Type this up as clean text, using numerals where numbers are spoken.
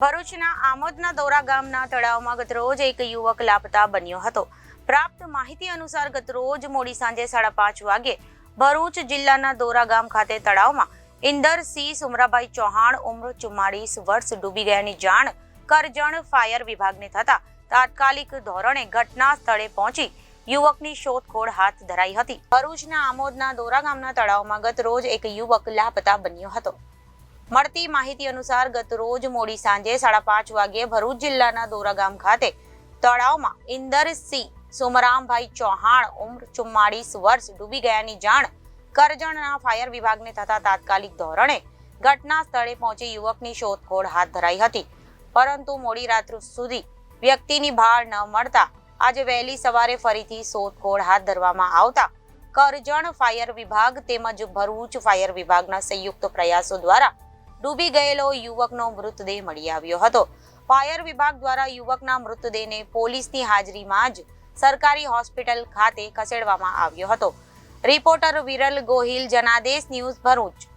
ભરૂચના આમોદના દોરા ગામના તળાવમાં ગતરોજ એક યુવક લાપતા બન્યો હતો. પ્રાપ્ત માહિતી અનુસાર ગતરોજ મોડી સાંજે 5:30 વાગે ભરૂચ જિલ્લાના દોરા ગામ ખાતે તળાવમાં ઇન્દરસિંહ સુમરાભાઈ ચૌહાણ ઉંમર 44 વર્ષ ડૂબી ગયાની જાણ કરજણ ફાયર વિભાગને થતા તાત્કાલિક ધોરણે ઘટના સ્થળે પહોંચી યુવકની શોધખોળ હાથ ધરાઈ હતી. ભરૂચના આમોદના દોરા ગામના તળાવમાં ગતરોજ એક યુવક લાપતા બન્યો હતો. મળતી માહિતી અનુસાર ગતરોજ મોડી સાંજે 5:30 વાગ્યે ભરૂચ જિલ્લાના દોરા ગામ ખાતે તળાવમાં ઇન્દરસિંહ સુમરામભાઈ ચૌહાણ ઉંમર 44 વર્ષ ડૂબી ગયાની જાણ કરજણના ફાયર વિભાગને થતા તાત્કાલિક ધોરણે ઘટના સ્થળે પહોંચી યુવકની શોધખોળ હાથ ધરાઈ હતી. પરંતુ મોડી રાત્રે સુધી વ્યક્તિની ભાળ ન મળતા આજે વહેલી સવારે ફરીથી શોધખોળ હાથ ધરવામાં આવતા કરજણ ફાયર વિભાગ તેમજ ભરૂચ ફાયર વિભાગના સંયુક્ત પ્રયાસો દ્વારા ડૂબી ગયેલો યુવકનો મૃતદેહ મળી આવ્યો હતો. ફાયર વિભાગ દ્વારા યુવકના મૃતદેહને પોલીસની હાજરીમાં જ સરકારી હોસ્પિટલ ખાતે ખસેડવામાં આવ્યો હતો. Reporter Viral Gohil, Janadesh news, Bharuch.